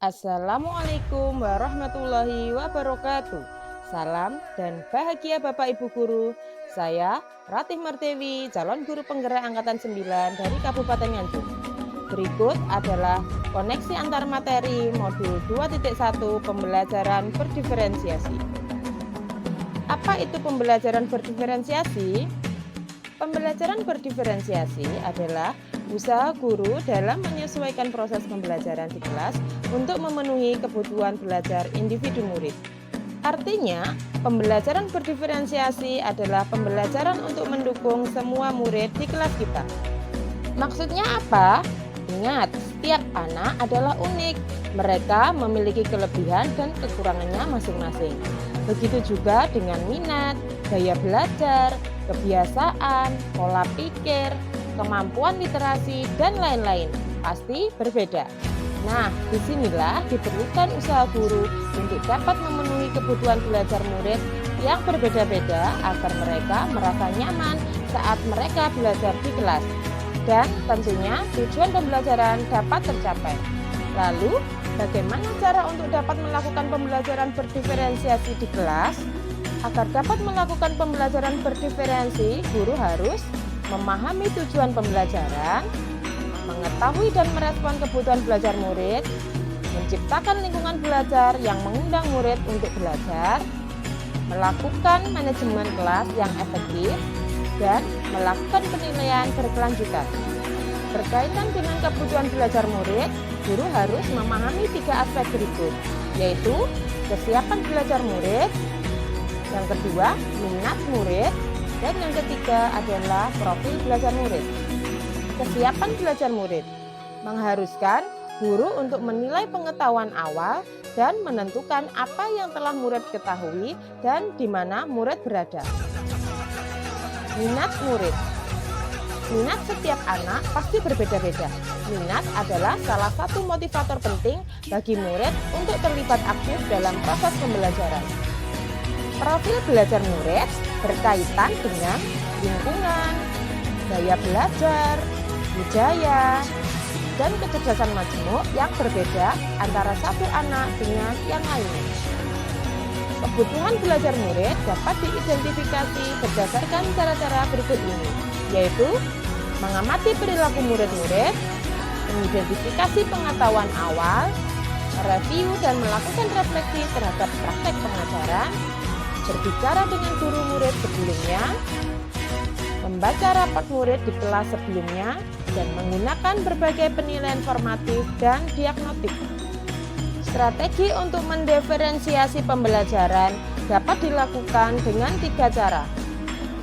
Assalamualaikum warahmatullahi wabarakatuh. Salam dan bahagia Bapak Ibu Guru. Saya Ratih Martewi, calon guru penggerak angkatan 9 dari Kabupaten Nganjuk. Berikut adalah koneksi antar materi modul 2.1 pembelajaran berdiferensiasi. Apa itu pembelajaran berdiferensiasi? Pembelajaran berdiferensiasi adalah usaha guru dalam menyesuaikan proses pembelajaran di kelas untuk memenuhi kebutuhan belajar individu murid. Artinya, pembelajaran berdiferensiasi adalah pembelajaran untuk mendukung semua murid di kelas kita. Maksudnya apa? Ingat, setiap anak adalah unik. Mereka memiliki kelebihan dan kekurangannya masing-masing. Begitu juga dengan minat, gaya belajar, kebiasaan, pola pikir, kemampuan literasi, dan lain-lain. Pasti berbeda. Nah, disinilah diperlukan usaha guru untuk dapat memenuhi kebutuhan belajar murid yang berbeda-beda agar mereka merasa nyaman saat mereka belajar di kelas. Dan tentunya tujuan pembelajaran dapat tercapai. Lalu, bagaimana cara untuk dapat melakukan pembelajaran berdiferensiasi di kelas? Agar dapat melakukan pembelajaran berdiferensi, guru harus memahami tujuan pembelajaran, mengetahui dan merespon kebutuhan belajar murid, menciptakan lingkungan belajar yang mengundang murid untuk belajar, melakukan manajemen kelas yang efektif, dan melakukan penilaian berkelanjutan. Berkaitan dengan kebutuhan belajar murid, guru harus memahami 3 aspek berikut, yaitu kesiapan belajar murid, yang kedua minat murid, dan yang ketiga adalah profil belajar murid. Kesiapan belajar murid mengharuskan guru untuk menilai pengetahuan awal dan menentukan apa yang telah murid ketahui dan di mana murid berada. Minat murid. Minat setiap anak pasti berbeda-beda. Minat adalah salah satu motivator penting bagi murid untuk terlibat aktif dalam proses pembelajaran. Profil belajar murid berkaitan dengan lingkungan, gaya belajar, budaya, dan kecerdasan majmuk yang berbeda antara satu anak dengan yang lainnya. Kebutuhan belajar murid dapat diidentifikasi berdasarkan cara-cara berikut ini, yaitu mengamati perilaku murid-murid, mengidentifikasi pengetahuan awal, mereview dan melakukan refleksi terhadap praktek pengajaran, berbicara dengan guru murid sebelumnya, membaca rapat murid di kelas sebelumnya, dan menggunakan berbagai penilaian formatif dan diagnostik. Strategi untuk mendiferensiasi pembelajaran dapat dilakukan dengan 3 cara.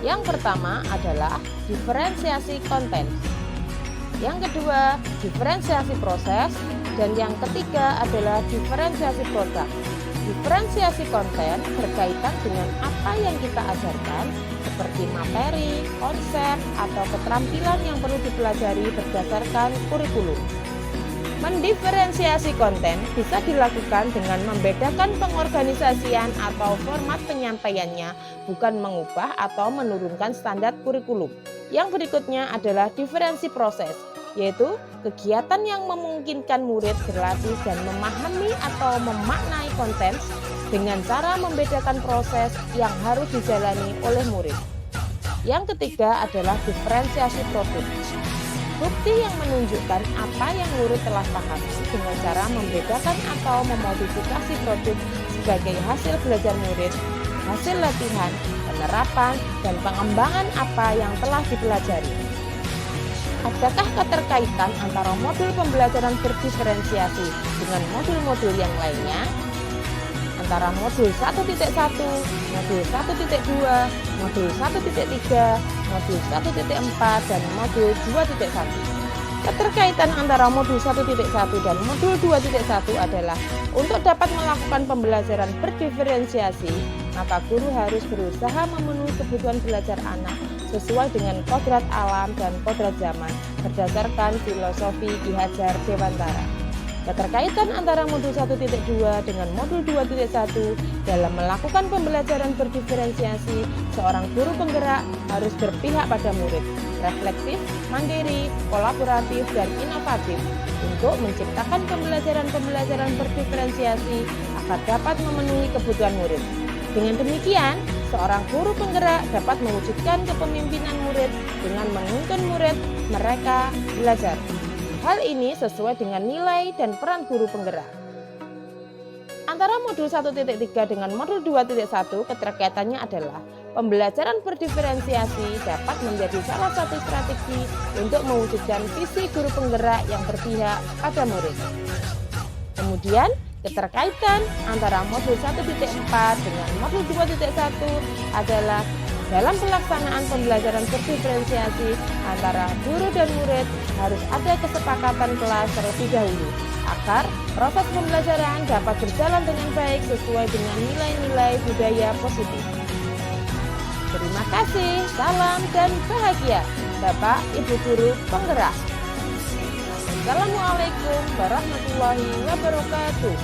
Yang pertama adalah diferensiasi konten. Yang kedua, diferensiasi proses. Dan yang ketiga adalah diferensiasi produk. Diferensiasi konten berkaitan dengan apa yang kita ajarkan, seperti materi, konsep, atau keterampilan yang perlu dipelajari berdasarkan kurikulum. Mendiferensiasi konten bisa dilakukan dengan membedakan pengorganisasian atau format penyampaiannya, bukan mengubah atau menurunkan standar kurikulum. Yang berikutnya adalah diferensi proses, yaitu kegiatan yang memungkinkan murid berlatih dan memahami atau memaknai konten dengan cara membedakan proses yang harus dijalani oleh murid. Yang ketiga adalah diferensiasi produk. Bukti yang menunjukkan apa yang murid telah pahami dengan cara membedakan atau memodifikasi produk sebagai hasil belajar murid, hasil latihan, penerapan, dan pengembangan apa yang telah dipelajari. Adakah keterkaitan antara modul pembelajaran berdiferensiasi dengan modul-modul yang lainnya? Antara modul 1.1, modul 1.2, modul 1.3, modul 1.4, dan modul 2.1. Keterkaitan antara modul 1.1 dan modul 2.1 adalah untuk dapat melakukan pembelajaran berdiferensiasi, maka guru harus berusaha memenuhi kebutuhan belajar anak sesuai dengan kodrat alam dan kodrat zaman berdasarkan filosofi Ki Hajar Dewantara. Keterkaitan antara modul 1.2 dengan modul 2.1 dalam melakukan pembelajaran berdiferensiasi, seorang guru penggerak harus berpihak pada murid, reflektif, mandiri, kolaboratif, dan inovatif untuk menciptakan pembelajaran berdiferensiasi agar dapat memenuhi kebutuhan murid. Dengan demikian, seorang guru penggerak dapat mewujudkan kepemimpinan murid dengan menuntun murid mereka belajar. Hal ini sesuai dengan nilai dan peran guru penggerak. Antara modul 1.3 dengan modul 2.1 keterkaitannya adalah pembelajaran berdiferensiasi dapat menjadi salah satu strategi untuk mewujudkan visi guru penggerak yang berpihak pada murid. Kemudian, keterkaitan antara modul 1.4 dengan modul 2.1 adalah dalam pelaksanaan pembelajaran berdiferensiasi antara guru dan murid harus ada kesepakatan kelas terlebih dahulu agar proses pembelajaran dapat berjalan dengan baik sesuai dengan nilai-nilai budaya positif. Terima kasih, salam dan bahagia Bapak Ibu Guru Penggerak. Assalamualaikum warahmatullahi wabarakatuh.